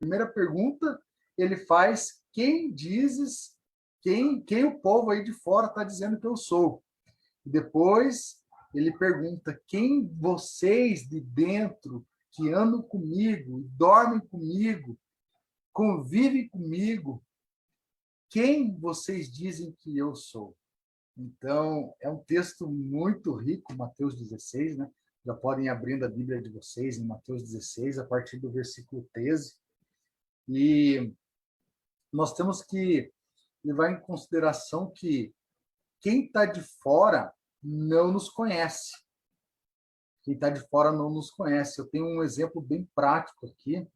Primeira pergunta, ele faz: quem dizes, quem o povo aí de fora está dizendo que eu sou? E depois ele pergunta: quem vocês de dentro que andam comigo, dormem comigo, convivem comigo, quem vocês dizem que eu sou? Então, é um texto muito rico, Mateus 16, né? Já podem ir abrindo a Bíblia de vocês em Mateus 16, a partir do versículo 13. E nós temos que levar em consideração que quem está de fora não nos conhece. Quem está de fora não nos conhece. Eu tenho um exemplo bem prático aqui,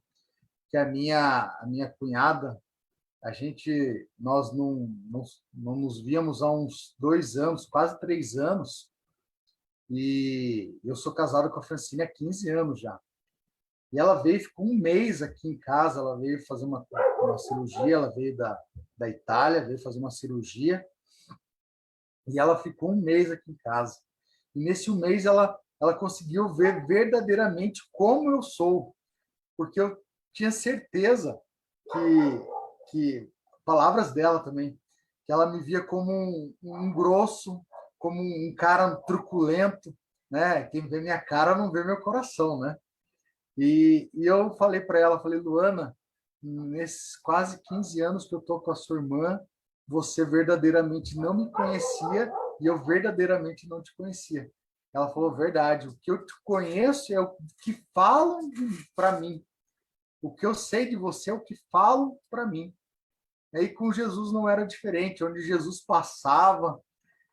que a minha cunhada, nós não nos víamos há uns 2 anos, quase 3 anos, e eu sou casado com a Francine há 15 anos já. E ela veio, ficou um mês aqui em casa, ela veio fazer uma cirurgia, ela veio da Itália, veio fazer uma cirurgia, e ela ficou um mês aqui em casa. E nesse um mês ela conseguiu ver verdadeiramente como eu sou, porque eu tinha certeza que palavras dela também, que ela me via como um grosso, como um cara truculento, né? Quem vê minha cara não vê meu coração, né? E eu falei para ela, falei: Luana, nesses quase 15 anos que eu tô com a sua irmã, você verdadeiramente não me conhecia e eu verdadeiramente não te conhecia. Ela falou: verdade, o que eu te conheço é o que falam para mim. O que eu sei de você é o que falam para mim. Aí com Jesus não era diferente. Onde Jesus passava,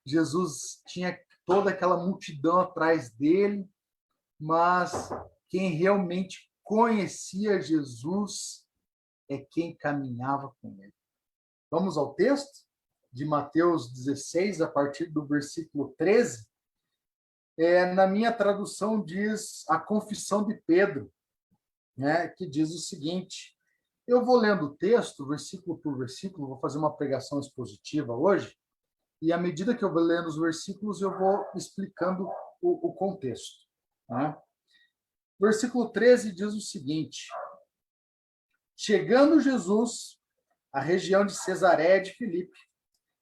Jesus tinha toda aquela multidão atrás dele, mas quem realmente conhecia Jesus é quem caminhava com ele. Vamos ao texto de Mateus 16, a partir do versículo 13. Na minha tradução diz a confissão de Pedro, né, que diz o seguinte. Eu vou lendo o texto, versículo por versículo, vou fazer uma pregação expositiva hoje, e à medida que eu vou lendo os versículos, eu vou explicando o contexto. Né? Versículo 13 diz o seguinte: chegando Jesus à região de Cesareia de Filipe,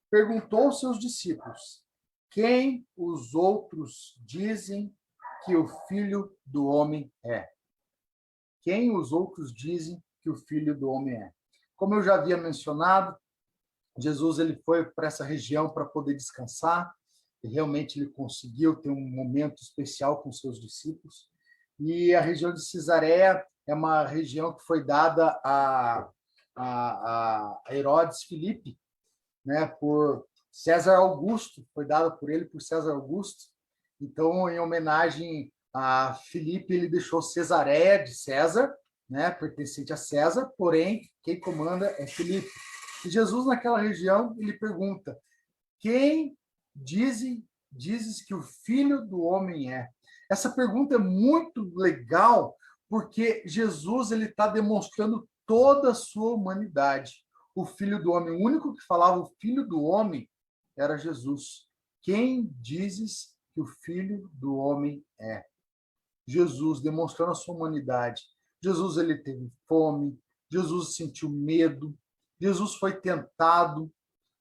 perguntou aos seus discípulos: quem os outros dizem que o Filho do Homem é? Quem os outros dizem que o Filho do Homem é? Como eu já havia mencionado, Jesus ele foi para essa região para poder descansar, e realmente ele conseguiu ter um momento especial com seus discípulos. E a região de Cesareia é uma região que foi dada a Herodes Filipe, né, por César Augusto, foi dada por ele por César Augusto. Então, em homenagem a Filipe, ele deixou Cesareia de César, né, pertencente a César, porém, quem comanda é Filipe. E Jesus, naquela região, ele pergunta: quem dizes que o Filho do Homem é? Essa pergunta é muito legal, porque Jesus ele está demonstrando toda a sua humanidade. O Filho do Homem, o único que falava o Filho do Homem era Jesus. Quem dizes que o Filho do Homem é? Jesus demonstrando a sua humanidade. Jesus ele teve fome, Jesus sentiu medo, Jesus foi tentado,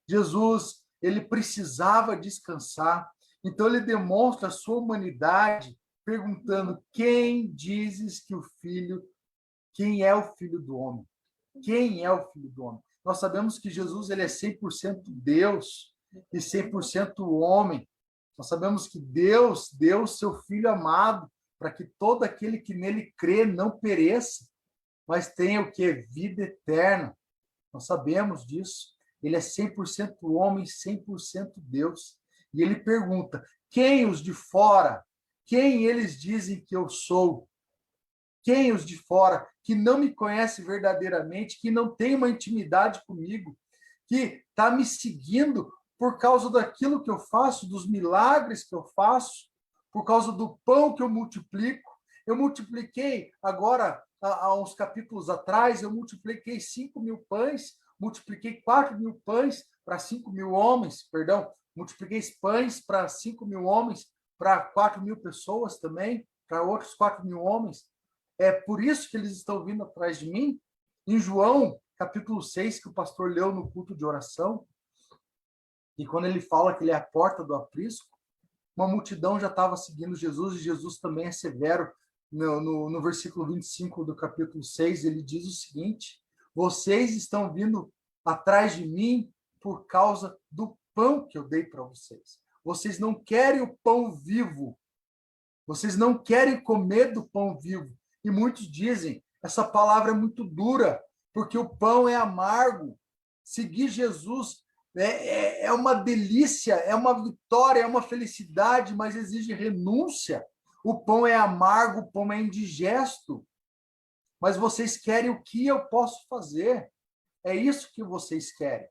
Jesus ele precisava descansar. Então ele demonstra a sua humanidade perguntando: quem dizes que quem é o Filho do Homem? Quem é o Filho do Homem? Nós sabemos que Jesus ele é 100% Deus e 100% homem. Nós sabemos que Deus deu o seu Filho amado para que todo aquele que nele crê não pereça, mas tenha o que? Vida eterna. Nós sabemos disso. Ele é 100% homem, 100% Deus. E ele pergunta: quem os de fora? Quem eles dizem que eu sou? Quem os de fora que não me conhece verdadeiramente, que não tem uma intimidade comigo, que está me seguindo por causa daquilo que eu faço, dos milagres que eu faço, por causa do pão que eu multiplico. Eu multipliquei agora, há uns capítulos atrás, eu multipliquei 5.000 pães, multipliquei 4.000 pães para 5.000 homens, perdão, multipliquei pães para 5.000 homens, para 4.000 pessoas também, para outros 4.000 homens. É por isso que eles estão vindo atrás de mim. Em João, capítulo 6, que o pastor leu no culto de oração, e quando ele fala que ele é a porta do aprisco, uma multidão já estava seguindo Jesus, e Jesus também é severo. No versículo 25 do capítulo 6, ele diz o seguinte: vocês estão vindo atrás de mim por causa do pão que eu dei para vocês. Vocês não querem o pão vivo. Vocês não querem comer do pão vivo. E muitos dizem, essa palavra é muito dura, porque o pão é amargo. Seguir Jesus é uma delícia, é uma vitória, é uma felicidade, mas exige renúncia. O pão é amargo, o pão é indigesto. Mas vocês querem o que eu posso fazer. É isso que vocês querem.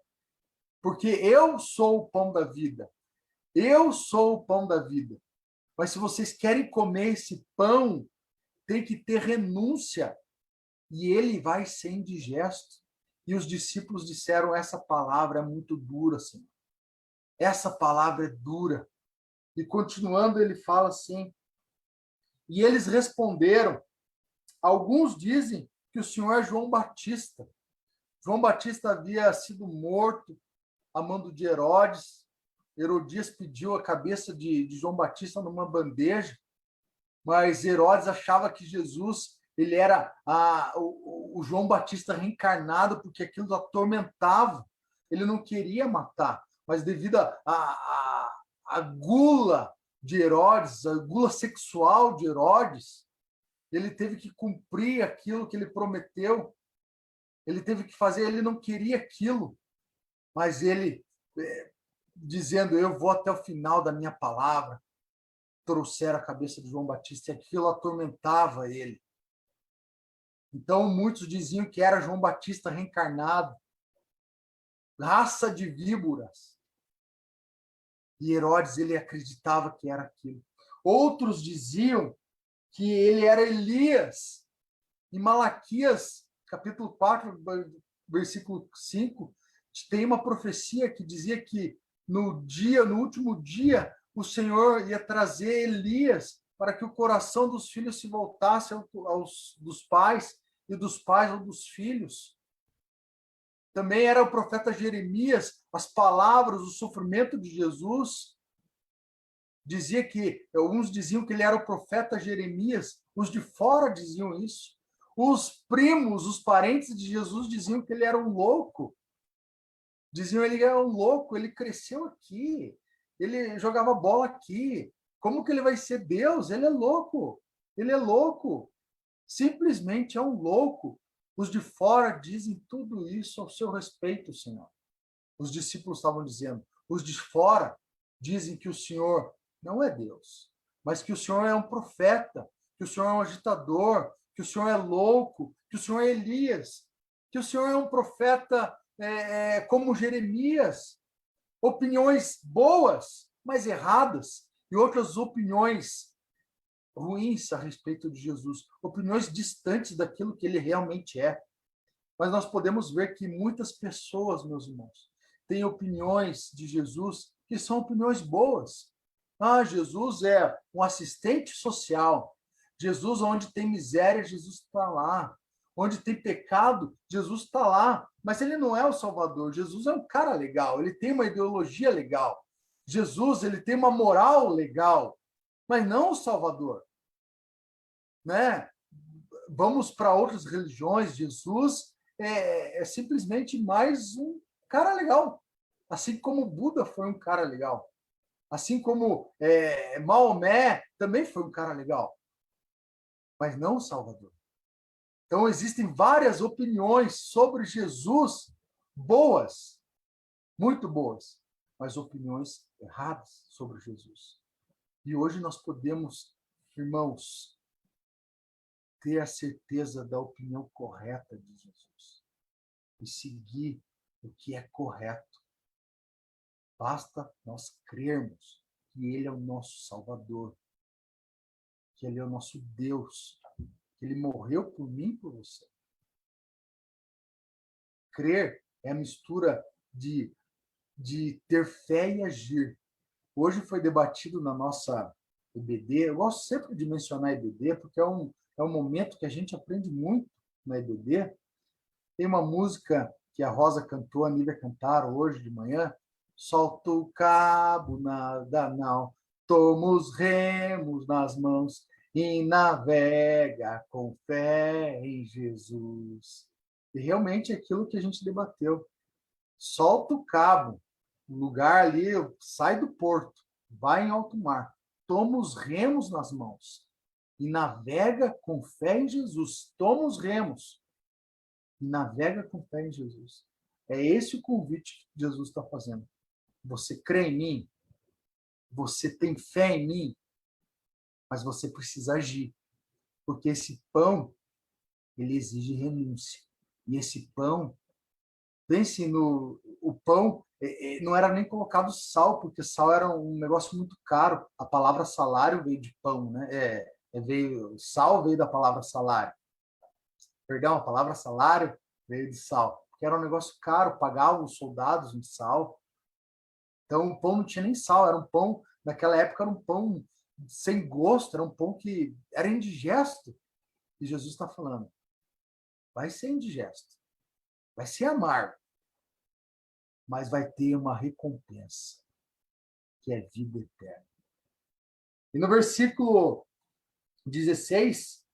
Porque eu sou o pão da vida. Eu sou o pão da vida. Mas se vocês querem comer esse pão, tem que ter renúncia. E ele vai ser indigesto. E os discípulos disseram, essa palavra é muito dura, Senhor. Essa palavra é dura. E continuando, ele fala assim, e eles responderam, alguns dizem que o Senhor é João Batista. João Batista havia sido morto a mando de Herodes. Herodias pediu a cabeça de João Batista numa bandeja, mas Herodes achava que Jesus ele era o João Batista reencarnado, porque aquilo atormentava. Ele não queria matar, mas devido à gula de Herodes, a gula sexual de Herodes, ele teve que cumprir aquilo que ele prometeu. Ele teve que fazer, ele não queria aquilo, mas ele, dizendo, eu vou até o final da minha palavra, trouxeram a cabeça de João Batista, e aquilo atormentava ele. Então, muitos diziam que era João Batista reencarnado, raça de víboras. E Herodes, ele acreditava que era aquilo. Outros diziam que ele era Elias. Em Malaquias, capítulo 4, versículo 5, tem uma profecia que dizia que no último dia, o Senhor ia trazer Elias para que o coração dos filhos se voltasse dos pais e dos pais aos dos filhos. Também era o profeta Jeremias, as palavras, o sofrimento de Jesus. Dizia que, alguns diziam que ele era o profeta Jeremias, os de fora diziam isso. Os primos, os parentes de Jesus diziam que ele era um louco. Diziam que ele era um louco, ele cresceu aqui, ele jogava bola aqui. Como que ele vai ser Deus? Ele é louco. Ele é louco. Simplesmente é um louco. Os de fora dizem tudo isso ao seu respeito, Senhor. Os discípulos estavam dizendo. Os de fora dizem que o Senhor não é Deus, mas que o Senhor é um profeta, que o Senhor é um agitador, que o Senhor é louco, que o Senhor é Elias, que o Senhor é um profeta como Jeremias. Opiniões boas, mas erradas, e outras opiniões ruins a respeito de Jesus, opiniões distantes daquilo que ele realmente é. Mas nós podemos ver que muitas pessoas, meus irmãos, têm opiniões de Jesus que são opiniões boas. Ah, Jesus é um assistente social. Jesus, onde tem miséria, Jesus está lá. Onde tem pecado, Jesus está lá. Mas ele não é o Salvador. Jesus é um cara legal. Ele tem uma ideologia legal. Jesus, ele tem uma moral legal. Mas não o Salvador. Né? Vamos para outras religiões. Jesus é simplesmente mais um cara legal. Assim como Buda foi um cara legal. Assim como Maomé também foi um cara legal. Mas não o Salvador. Então, existem várias opiniões sobre Jesus boas, muito boas, mas opiniões erradas sobre Jesus. E hoje nós podemos, irmãos, ter a certeza da opinião correta de Jesus e seguir o que é correto. Basta nós crermos que Ele é o nosso Salvador, que Ele é o nosso Deus, que Ele morreu por mim e por você. Crer é a mistura de ter fé e agir. Hoje foi debatido na nossa EBD, eu gosto sempre de mencionar a EBD, porque é um momento que a gente aprende muito na EBD, Tem uma música que a Rosa cantou, a Nívia cantaram hoje de manhã. Solta o cabo, nada não. Toma os remos nas mãos e navega com fé em Jesus. E realmente é aquilo que a gente debateu. Solta o cabo, o lugar ali, sai do porto, vai em alto mar, toma os remos nas mãos e navega com fé em Jesus. Toma os remos e navega com fé em Jesus. É esse o convite que Jesus está fazendo. Você crê em mim, você tem fé em mim, mas você precisa agir, porque esse pão, ele exige renúncia. E esse pão, pense no o pão, não era nem colocado sal, porque sal era um negócio muito caro. A palavra salário veio de pão, né? Sal veio da palavra salário. Perdão, a palavra salário veio de sal, porque era um negócio caro, pagavam os soldados em sal. Então o pão não tinha nem sal, era um pão, naquela época era um pão sem gosto, era um pão que era indigesto. E Jesus está falando, vai ser indigesto, vai ser amargo, mas vai ter uma recompensa, que é vida eterna. E no versículo 16,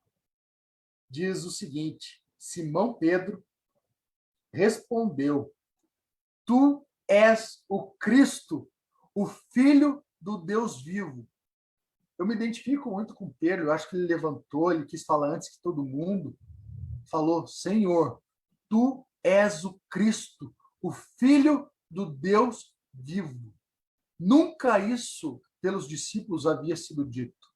diz o seguinte: Simão Pedro respondeu, tu és o Cristo, o Filho do Deus vivo. Eu me identifico muito com Pedro, eu acho que ele levantou, ele quis falar antes que todo mundo, falou, Senhor, tu és o Cristo, o Filho do Deus vivo. Nunca isso pelos discípulos havia sido dito.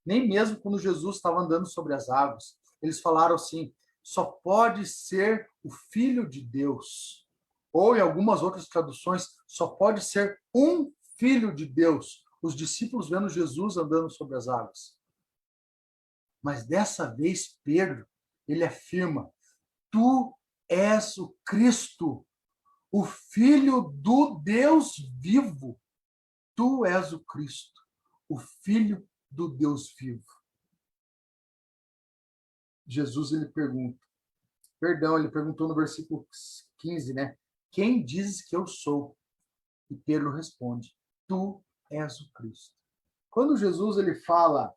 Nem mesmo quando Jesus estava andando sobre as águas. Eles falaram assim, só pode ser o Filho de Deus. Ou em algumas outras traduções, só pode ser um Filho de Deus. Os discípulos vendo Jesus andando sobre as águas. Mas dessa vez, Pedro, ele afirma, tu és o Cristo, o Filho do Deus vivo. Tu és o Cristo, o Filho do Deus vivo. Jesus, ele perguntou no versículo 15, né? Quem dizes que eu sou? E Pedro responde, tu és o Cristo. Quando Jesus, ele fala,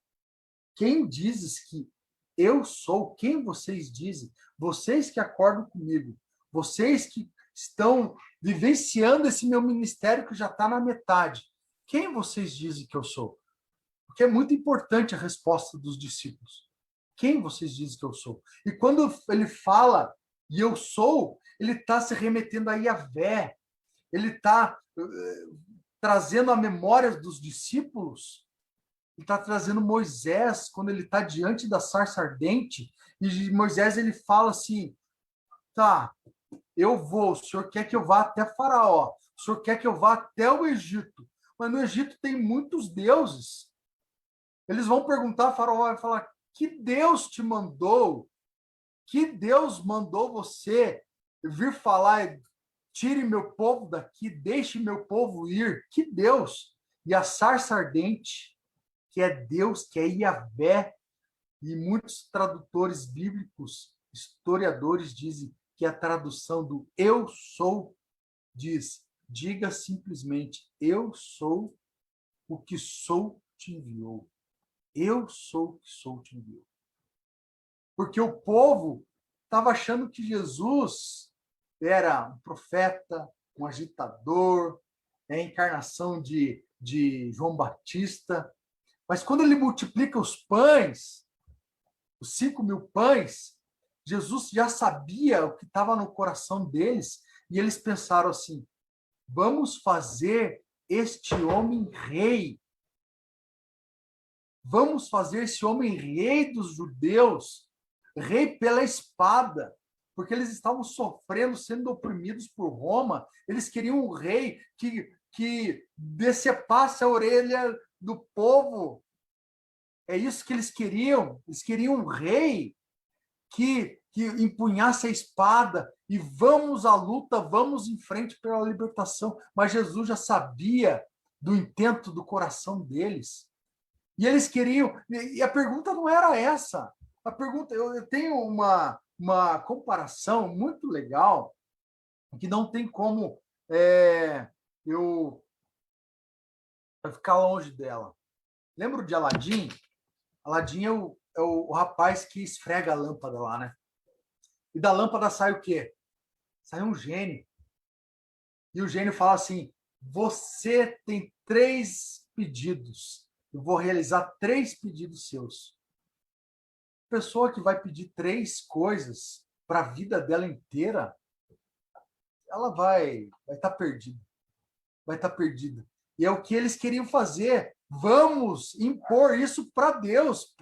quem dizes que eu sou? Quem vocês dizem? Vocês que acordam comigo, vocês que estão vivenciando esse meu ministério que já está na metade. Quem vocês dizem que eu sou? Porque é muito importante a resposta dos discípulos. Quem vocês dizem que eu sou? E quando ele fala, e eu sou, ele está se remetendo a Yahvé. Ele está trazendo a memória dos discípulos. Ele está trazendo Moisés, quando ele está diante da sarça ardente. E Moisés, ele fala assim, tá, eu vou, o senhor quer que eu vá até Faraó. O senhor quer que eu vá até o Egito. Mas no Egito tem muitos deuses. Eles vão perguntar, Faraó vai falar, que Deus te mandou? Que Deus mandou você vir falar, tire meu povo daqui, deixe meu povo ir? Que Deus? E a sarça ardente, que é Deus, que é Yahvé, e muitos tradutores bíblicos, historiadores dizem que a tradução do eu sou diz, diga simplesmente, eu sou o que sou te enviou. Eu sou o que sou te enviou. Porque o povo estava achando que Jesus era um profeta, um agitador, a encarnação de João Batista. Mas quando ele multiplica os pães, os 5.000 pães, Jesus já sabia o que estava no coração deles, e eles pensaram assim, vamos fazer este homem rei. Vamos fazer esse homem rei dos judeus, rei pela espada, porque eles estavam sofrendo, sendo oprimidos por Roma. Eles queriam um rei que decepasse a orelha do povo. É isso que eles queriam. Eles queriam um rei que empunhasse a espada e vamos à luta, vamos em frente pela libertação. Mas Jesus já sabia do intento do coração deles. E eles queriam... E a pergunta não era essa. A pergunta... Eu tenho uma comparação muito legal, que não tem como eu ficar longe dela. Lembra de Aladim? Aladim é o rapaz que esfrega a lâmpada lá, né? E da lâmpada sai o quê? Sai um gênio. E o gênio fala assim: você tem 3 pedidos. Eu vou realizar 3 pedidos seus. A pessoa que vai pedir 3 coisas para a vida dela inteira, ela vai estar perdida. Vai estar perdida. E é o que eles queriam fazer. Vamos impor isso para Deus.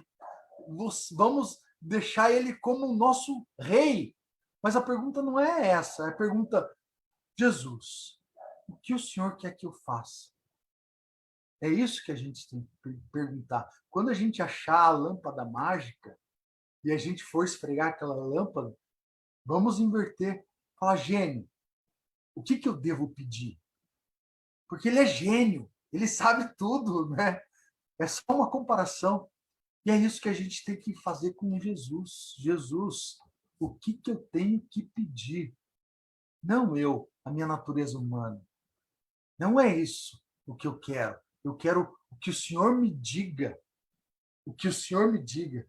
Vamos deixar ele como o nosso rei. Mas a pergunta não é essa. É a pergunta: Jesus, o que o Senhor quer que eu faça? É isso que a gente tem que perguntar. Quando a gente achar a lâmpada mágica e a gente for esfregar aquela lâmpada, vamos inverter. Falar: gênio, o que eu devo pedir? Porque ele é gênio, ele sabe tudo, né? É só uma comparação. E é isso que a gente tem que fazer com Jesus. Jesus, o que eu tenho que pedir? Não eu, a minha natureza humana. Não é isso o que eu quero. Eu quero o que o Senhor me diga. O que o Senhor me diga.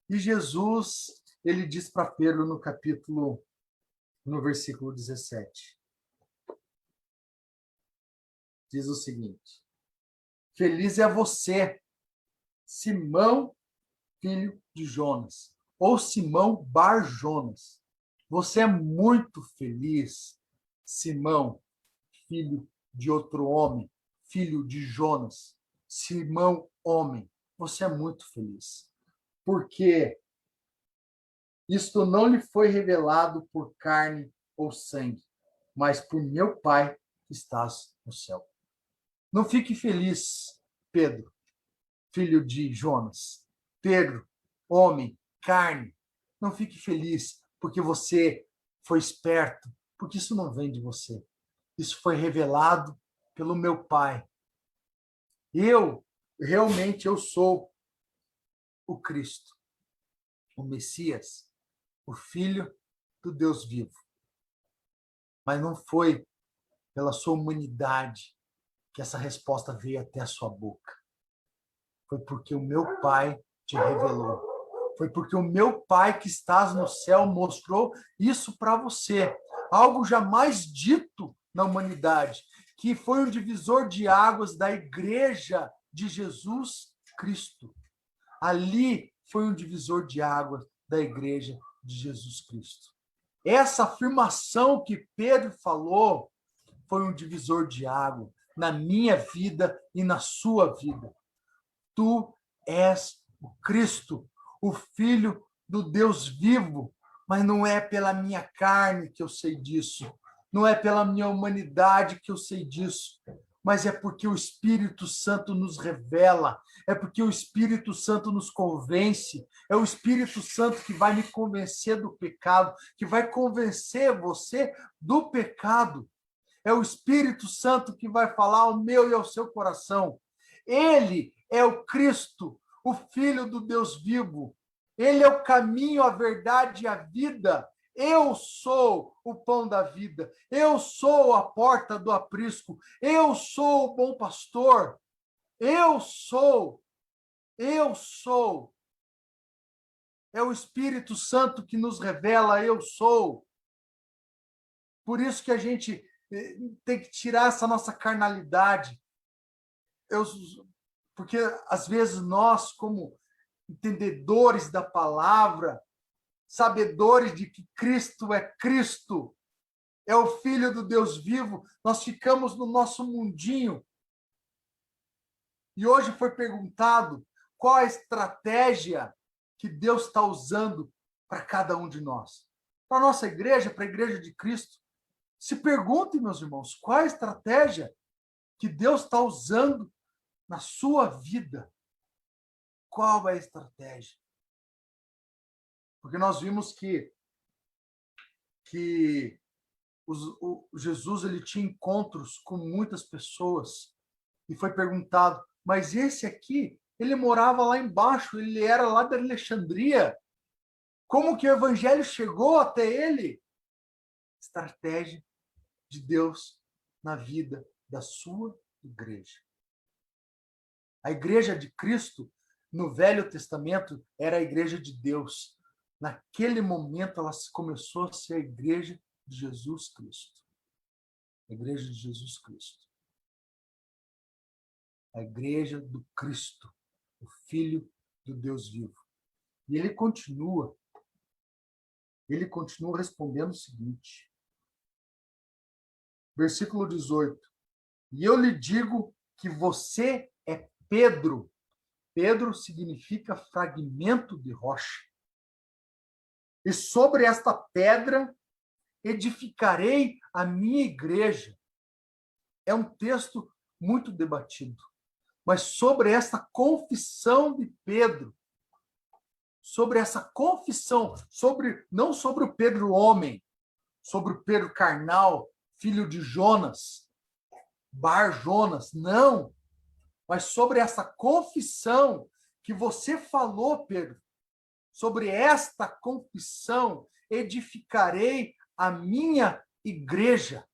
E Jesus, ele diz para Pedro no versículo 17. Diz o seguinte: feliz é você, Simão, filho de Jonas, ou Simão Bar Jonas. Você é muito feliz, Simão, filho de outro homem, filho de Jonas. Simão, homem, você é muito feliz. Porque isto não lhe foi revelado por carne ou sangue, mas por meu Pai que estás no céu. Não fique feliz, Pedro, filho de Jonas. Pedro, homem, carne. Não fique feliz porque você foi esperto, porque isso não vem de você. Isso foi revelado pelo meu Pai. Eu sou o Cristo, o Messias, o Filho do Deus vivo. Mas não foi pela sua humanidade que essa resposta veio até a sua boca. Foi porque o meu Pai te revelou. Foi porque o meu Pai que estás no céu mostrou isso para você. Algo jamais dito na humanidade, que foi um divisor de águas da igreja de Jesus Cristo. Ali foi um divisor de águas da igreja de Jesus Cristo. Essa afirmação que Pedro falou foi um divisor de água na minha vida e na sua vida. Tu és o Cristo, o Filho do Deus vivo, mas não é pela minha carne que eu sei disso, não é pela minha humanidade que eu sei disso, mas é porque o Espírito Santo nos revela, é porque o Espírito Santo nos convence, é o Espírito Santo que vai me convencer do pecado, que vai convencer você do pecado. É o Espírito Santo que vai falar ao meu e ao seu coração. Ele é o Cristo, o Filho do Deus vivo. Ele é o caminho, a verdade e a vida. Eu sou o pão da vida. Eu sou a porta do aprisco. Eu sou o bom pastor. Eu sou. Eu sou. É o Espírito Santo que nos revela, eu sou. Por isso que a gente tem que tirar essa nossa carnalidade. Porque às vezes nós, como entendedores da palavra, sabedores de que Cristo, é o Filho do Deus vivo, nós ficamos no nosso mundinho. E hoje foi perguntado qual a estratégia que Deus está usando para cada um de nós. Para a nossa igreja, para a igreja de Cristo. Se perguntem, meus irmãos, qual a estratégia que Deus está usando na sua vida? Qual é a estratégia? Porque nós vimos que o Jesus ele tinha encontros com muitas pessoas e foi perguntado, mas esse aqui, ele morava lá embaixo, ele era lá da Alexandria. Como que o evangelho chegou até ele? Estratégia de Deus na vida da sua igreja. A igreja de Cristo, no Velho Testamento, era a igreja de Deus. Naquele momento, ela começou a ser a igreja de Jesus Cristo. A igreja de Jesus Cristo. A igreja do Cristo, o Filho do Deus vivo. E ele continua respondendo o seguinte. Versículo 18. E eu lhe digo que você é Pedro. Pedro significa fragmento de rocha. E sobre esta pedra edificarei a minha igreja. É um texto muito debatido. Mas sobre essa confissão de Pedro, sobre essa confissão, não sobre o Pedro homem, sobre o Pedro carnal, filho de Jonas, Bar Jonas, não. Mas sobre essa confissão que você falou, Pedro, sobre esta confissão edificarei a minha igreja.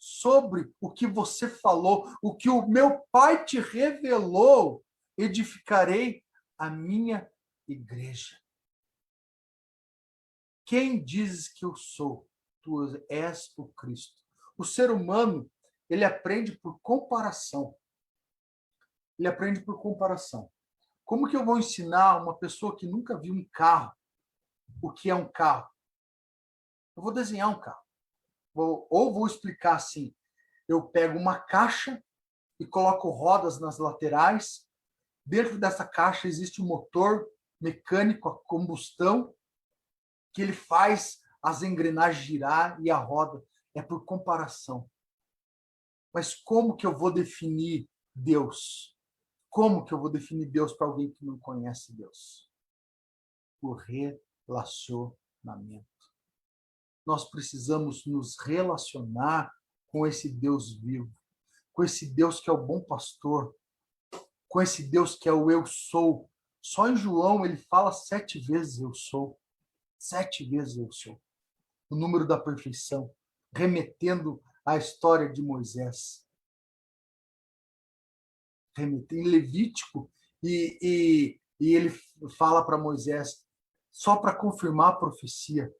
Sobre o que você falou, o que o meu Pai te revelou, edificarei a minha igreja. Quem dizes que eu sou? Tu és o Cristo. O ser humano, ele aprende por comparação. Ele aprende por comparação. Como que eu vou ensinar uma pessoa que nunca viu um carro o que é um carro? Eu vou desenhar um carro. Ou vou explicar assim, eu pego uma caixa e coloco rodas nas laterais. Dentro dessa caixa existe um motor mecânico a combustão que ele faz as engrenagens girar e a roda. É por comparação. Mas como que eu vou definir Deus? Como que eu vou definir Deus para alguém que não conhece Deus? Por relacionamento. Nós precisamos nos relacionar com esse Deus vivo, com esse Deus que é o bom pastor, com esse Deus que é o eu sou. Só em João ele fala 7 vezes eu sou. 7 vezes eu sou. O número da perfeição, remetendo à história de Moisés. Em Levítico, e ele fala para Moisés, só para confirmar a profecia,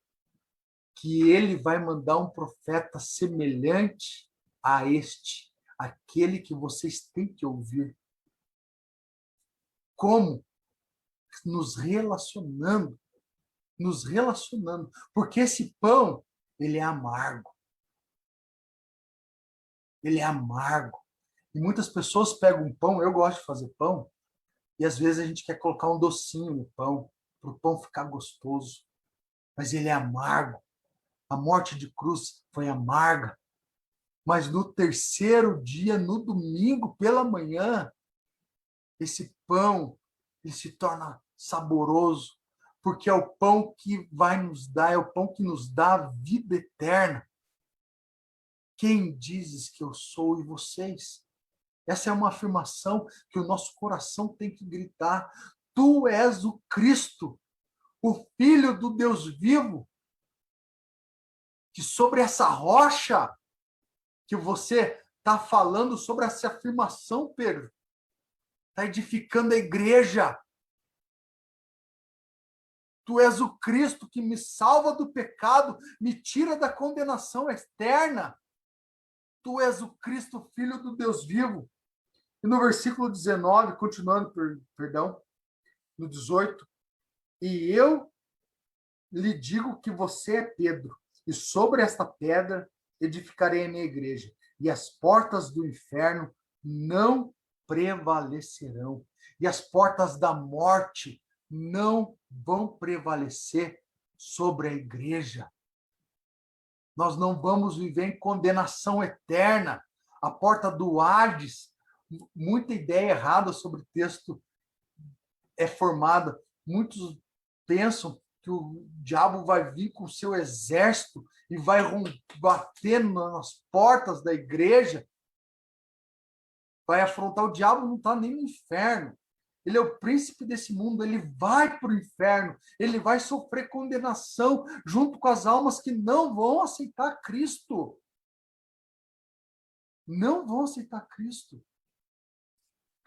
que ele vai mandar um profeta semelhante a este, aquele que vocês têm que ouvir. Como? Nos relacionando. Porque esse pão, ele é amargo. Ele é amargo. E muitas pessoas pegam um pão, eu gosto de fazer pão, e às vezes a gente quer colocar um docinho no pão, para o pão ficar gostoso. Mas ele é amargo. A morte de cruz foi amarga. Mas no terceiro dia, no domingo, pela manhã, esse pão ele se torna saboroso, porque é o pão que vai nos dar, é o pão que nos dá a vida eterna. Quem dizes que eu sou e vocês? Essa é uma afirmação que o nosso coração tem que gritar. Tu és o Cristo, o Filho do Deus vivo, que sobre essa rocha que você está falando, sobre essa afirmação, Pedro, está edificando a igreja. Tu és o Cristo que me salva do pecado, me tira da condenação eterna. Tu és o Cristo, Filho do Deus vivo. E no versículo 19, continuando, perdão, no 18, e eu lhe digo que você é Pedro, e sobre esta pedra edificarei a minha igreja, e as portas do inferno não prevalecerão, e as portas da morte não vão prevalecer sobre a igreja. Nós não vamos viver em condenação eterna. A porta do Hades, muita ideia errada sobre o texto é formada. Muitos pensam que o diabo vai vir com o seu exército e vai bater nas portas da igreja, vai afrontar. O diabo não está nem no inferno. ele é o príncipe desse mundo, ele vai para o inferno, ele vai sofrer condenação junto com as almas que não vão aceitar Cristo. Não vão aceitar Cristo.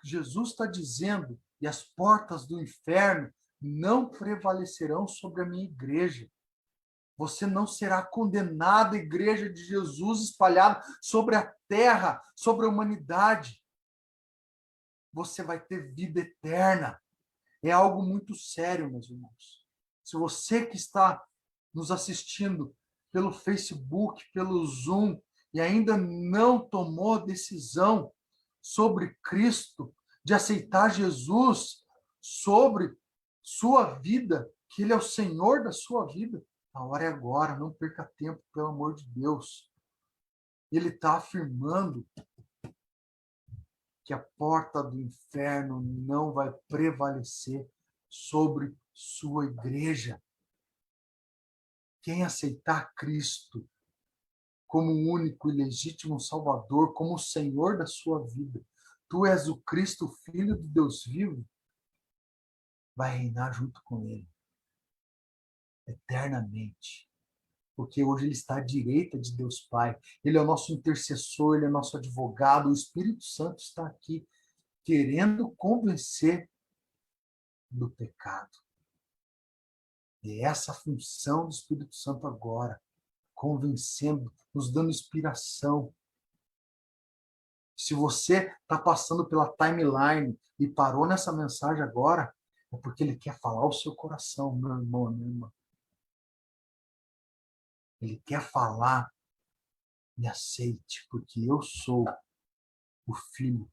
Jesus está dizendo, e as portas do inferno não prevalecerão sobre a minha igreja. Você não será condenado, igreja de Jesus, espalhada sobre a terra, sobre a humanidade. Você vai ter vida eterna. É algo muito sério, meus irmãos. Se você que está nos assistindo pelo Facebook, pelo Zoom, e ainda não tomou decisão sobre Cristo, de aceitar Jesus sobre sua vida, que Ele é o Senhor da sua vida, a hora é agora, não perca tempo, pelo amor de Deus. Ele está afirmando que a porta do inferno não vai prevalecer sobre sua igreja. Quem aceitar Cristo como o único e legítimo Salvador, como o Senhor da sua vida, tu és o Cristo, Filho do Deus vivo, vai reinar junto com Ele, eternamente. Porque hoje Ele está à direita de Deus Pai. Ele é o nosso intercessor, Ele é nosso advogado, o Espírito Santo está aqui, querendo convencer do pecado. E é essa a função do Espírito Santo agora, convencendo, nos dando inspiração. Se você está passando pela timeline e parou nessa mensagem agora, é porque Ele quer falar ao seu coração, meu irmão, minha irmã. Ele quer falar, me aceite, porque eu sou o Filho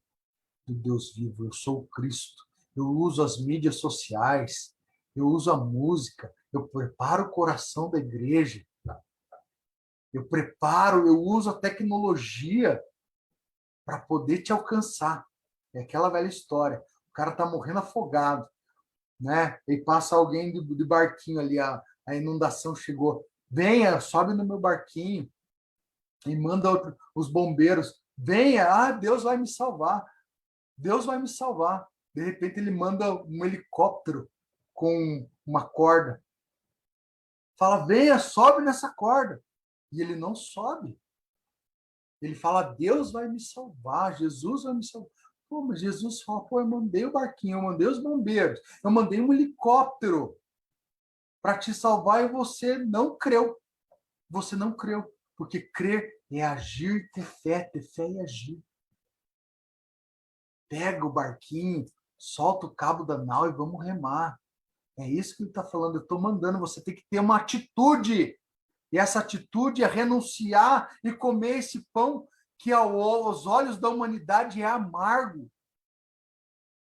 do Deus vivo, eu sou o Cristo. Eu uso as mídias sociais, eu uso a música, eu preparo o coração da igreja, eu uso a tecnologia para poder te alcançar. É aquela velha história. O cara tá morrendo afogado, né? E passa alguém de barquinho ali, a inundação chegou. Venha, sobe no meu barquinho e manda os bombeiros. Venha, Deus vai me salvar. Deus vai me salvar. De repente ele manda um helicóptero com uma corda. Fala, venha, sobe nessa corda. E ele não sobe. Ele fala, Deus vai me salvar, Jesus vai me salvar. Pô, mas Jesus fala, pô, eu mandei o barquinho, eu mandei os bombeiros, eu mandei um helicóptero para te salvar e você não creu. Você não creu. Porque crer é agir, ter fé e agir. Pega o barquinho, solta o cabo da nau e vamos remar. É isso que ele está falando. Eu estou mandando, você tem que ter uma atitude. E essa atitude é renunciar e comer esse pão que aos olhos da humanidade é amargo.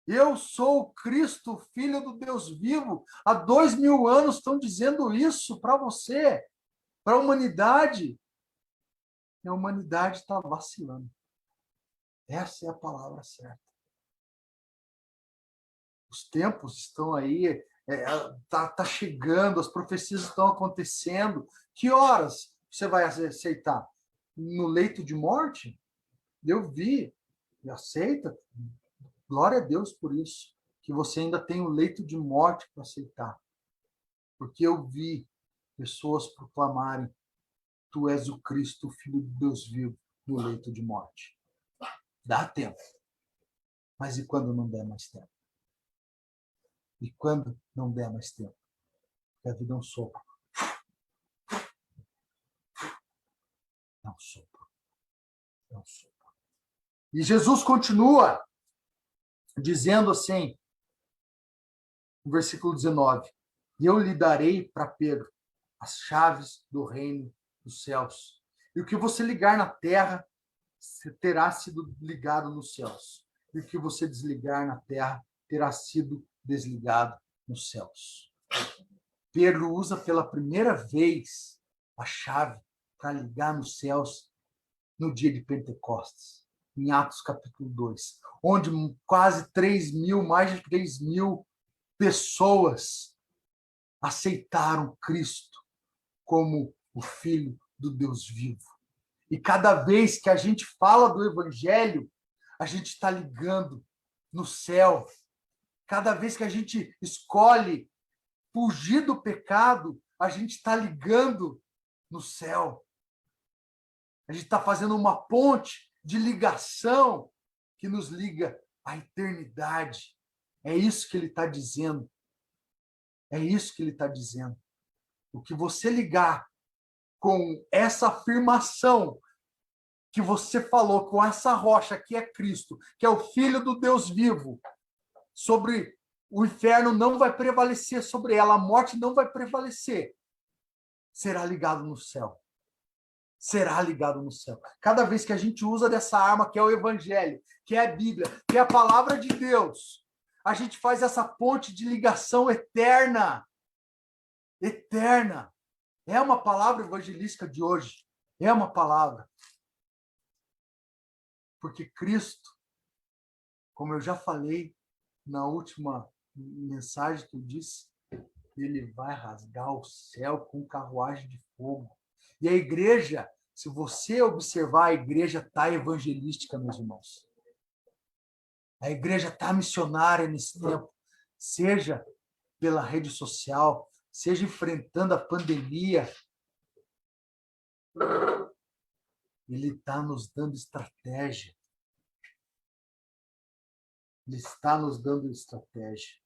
Eu sou o Cristo, Filho do Deus vivo. Há 2000 anos estão dizendo isso para você, para a humanidade. E a humanidade está vacilando. Essa é a palavra certa. Os tempos estão aí, tá chegando, as profecias estão acontecendo. Que horas você vai aceitar? No leito de morte? Eu vi, e aceita. Glória a Deus por isso, que você ainda tem o leito de morte para aceitar. Porque eu vi pessoas proclamarem: Tu és o Cristo, Filho de Deus vivo, no leito de morte. Dá tempo. Mas e quando não der mais tempo? E quando não der mais tempo? Porque a vida é um sopro. É um sopro. É um sopro. E Jesus continua dizendo assim, no versículo 19: E eu lhe darei para Pedro as chaves do reino dos céus. E o que você ligar na terra terá sido ligado nos céus. E o que você desligar na terra terá sido desligado nos céus. Pedro usa pela primeira vez a chave para ligar nos céus no dia de Pentecostes, em Atos capítulo 2, onde quase 3.000, mais de 3.000 pessoas aceitaram Cristo como o Filho do Deus vivo. E cada vez que a gente fala do Evangelho, a gente está ligando no céu. Cada vez que a gente escolhe fugir do pecado, a gente está ligando no céu. A gente está fazendo uma ponte de ligação que nos liga à eternidade. É isso que ele está dizendo. É isso que ele está dizendo. O que você ligar com essa afirmação que você falou, com essa rocha que é Cristo, que é o Filho do Deus vivo, sobre o inferno não vai prevalecer sobre ela, a morte não vai prevalecer, será ligado no céu. Será ligado no céu. Cada vez que a gente usa dessa arma, que é o Evangelho, que é a Bíblia, que é a palavra de Deus, a gente faz essa ponte de ligação eterna. Eterna. É uma palavra evangelística de hoje. É uma palavra. Porque Cristo, como eu já falei na última mensagem que eu disse, ele vai rasgar o céu com carruagem de fogo. E a igreja, se você observar, a igreja está evangelística, meus irmãos. A igreja está missionária nesse tempo. Seja pela rede social, seja enfrentando a pandemia. Ele está nos dando estratégia. Ele está nos dando estratégia.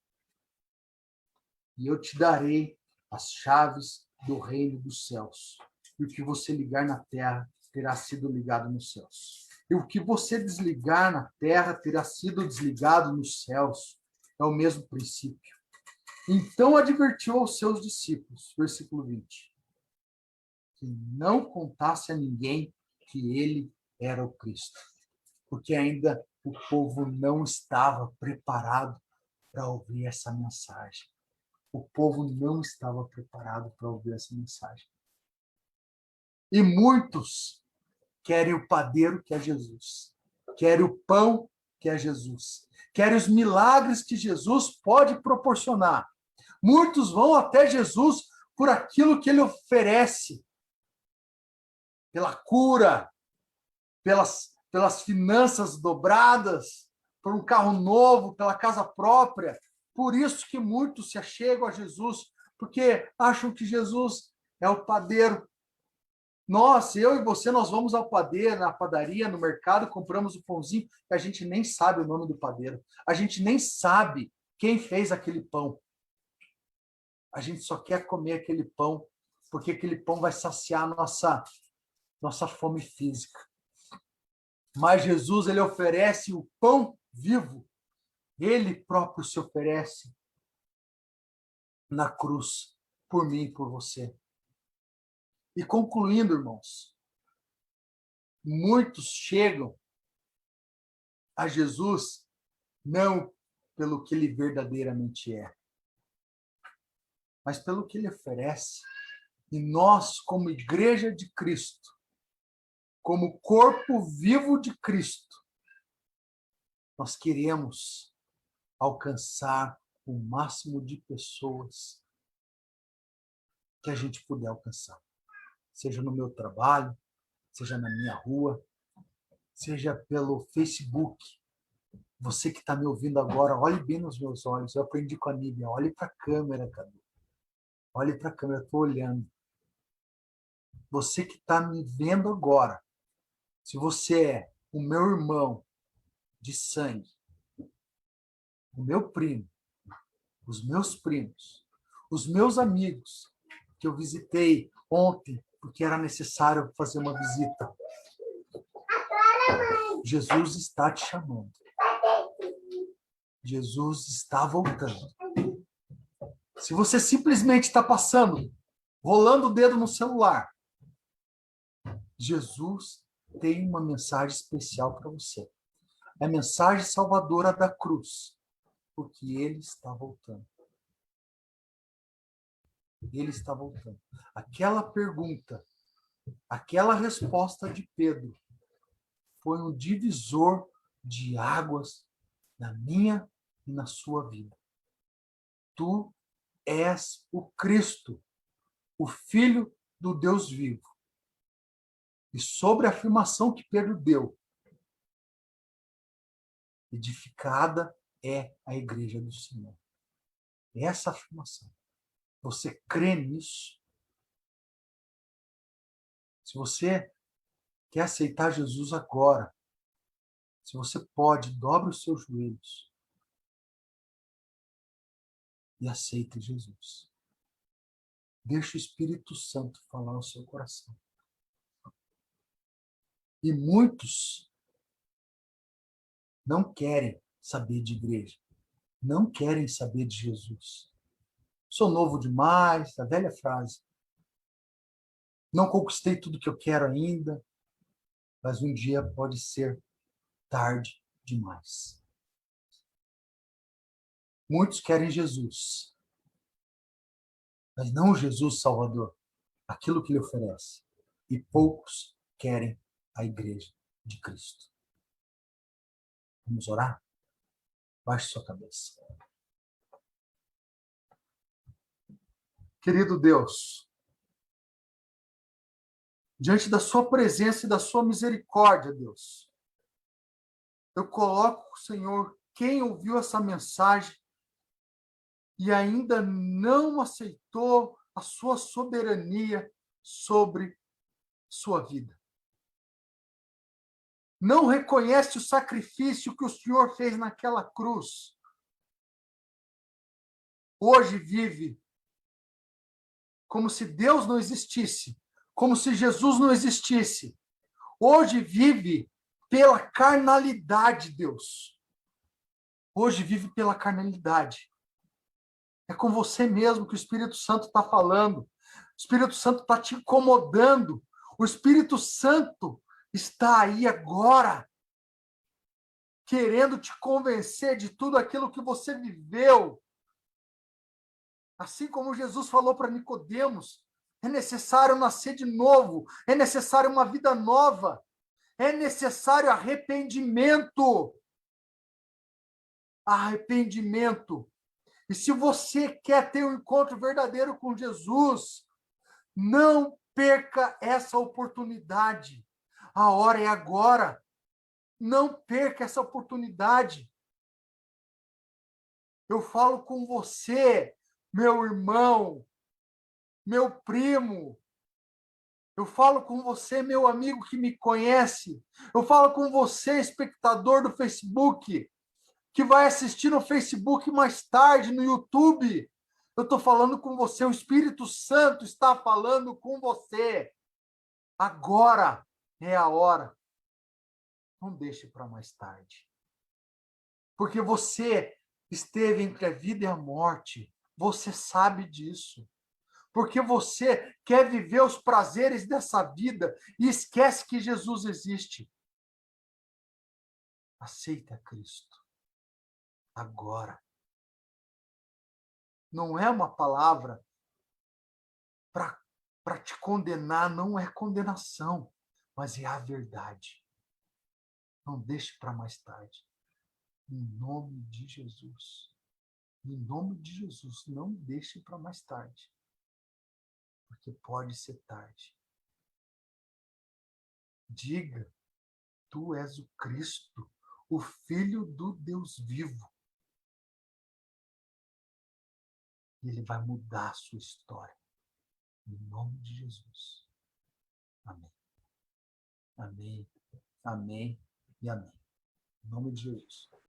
E eu te darei as chaves do reino dos céus. E o que você ligar na terra terá sido ligado nos céus. E o que você desligar na terra terá sido desligado nos céus. É o mesmo princípio. Então advertiu aos seus discípulos, versículo 20, que não contasse a ninguém que ele era o Cristo. Porque ainda o povo não estava preparado para ouvir essa mensagem. O povo não estava preparado para ouvir essa mensagem. E muitos querem o padeiro, que é Jesus. Querem o pão, que é Jesus. Querem os milagres que Jesus pode proporcionar. Muitos vão até Jesus por aquilo que ele oferece. Pela cura, pelas finanças dobradas, por um carro novo, pela casa própria. Por isso que muitos se achegam a Jesus, porque acham que Jesus é o padeiro. Nós, eu e você, nós vamos ao padeiro, na padaria, no mercado, compramos o pãozinho, e a gente nem sabe o nome do padeiro. A gente nem sabe quem fez aquele pão. A gente só quer comer aquele pão, porque aquele pão vai saciar a nossa fome física. Mas Jesus, ele oferece o pão vivo. Ele próprio se oferece na cruz, por mim e por você. E concluindo, irmãos, muitos chegam a Jesus não pelo que ele verdadeiramente é, mas pelo que ele oferece. E nós, como igreja de Cristo, como corpo vivo de Cristo, nós queremos alcançar o máximo de pessoas que a gente puder alcançar. Seja no meu trabalho, seja na minha rua, seja pelo Facebook. Você que está me ouvindo agora, olhe bem nos meus olhos. Eu aprendi com a Níbia. Olhe para a câmera, Cadu. Olhe para a câmera, estou olhando. Você que está me vendo agora, se você é o meu irmão de sangue, o meu primo, os meus primos, os meus amigos, que eu visitei ontem, porque era necessário fazer uma visita. Jesus está te chamando. Jesus está voltando. Se você simplesmente está passando, rolando o dedo no celular, Jesus tem uma mensagem especial para você. É a mensagem salvadora da cruz, porque ele está voltando. Ele está voltando. Aquela pergunta, aquela resposta de Pedro foi um divisor de águas na minha e na sua vida. Tu és o Cristo, o Filho do Deus vivo. E sobre a afirmação que Pedro deu, edificada é a igreja do Senhor. Essa afirmação. Você crê nisso? Se você quer aceitar Jesus agora, se você pode, dobre os seus joelhos e aceite Jesus. Deixe o Espírito Santo falar no seu coração. E muitos não querem saber de igreja, não querem saber de Jesus. Sou novo demais, a velha frase. Não conquistei tudo que eu quero ainda, mas um dia pode ser tarde demais. Muitos querem Jesus, mas não o Jesus Salvador, aquilo que ele oferece. E poucos querem a igreja de Cristo. Vamos orar? Baixe sua cabeça. Querido Deus, diante da sua presença e da sua misericórdia, Deus, eu coloco, Senhor, quem ouviu essa mensagem e ainda não aceitou a sua soberania sobre sua vida. Não reconhece o sacrifício que o Senhor fez naquela cruz. Hoje vive como se Deus não existisse, como se Jesus não existisse. Hoje vive pela carnalidade, Deus. Hoje vive pela carnalidade. É com você mesmo que o Espírito Santo está falando. O Espírito Santo está te incomodando. O Espírito Santo está aí agora, querendo te convencer de tudo aquilo que você viveu. Assim como Jesus falou para Nicodemos, é necessário nascer de novo, é necessário uma vida nova, é necessário arrependimento. Arrependimento. E se você quer ter um encontro verdadeiro com Jesus, não perca essa oportunidade. A hora é agora. Não perca essa oportunidade. Eu falo com você, meu irmão, meu primo. Eu falo com você, meu amigo que me conhece. Eu falo com você, espectador do Facebook, que vai assistir no Facebook mais tarde, no YouTube. Eu estou falando com você, o Espírito Santo está falando com você. Agora é a hora. Não deixe para mais tarde. Porque você esteve entre a vida e a morte. Você sabe disso. Porque você quer viver os prazeres dessa vida e esquece que Jesus existe. Aceita Cristo. Agora. Não é uma palavra para te condenar, não é condenação, mas é a verdade. Não deixe para mais tarde. Em nome de Jesus. Em nome de Jesus, não deixe para mais tarde. Porque pode ser tarde. Diga, tu és o Cristo, o Filho do Deus vivo. E ele vai mudar a sua história. Em nome de Jesus. Amém. Amém. Amém e amém. Em nome de Jesus.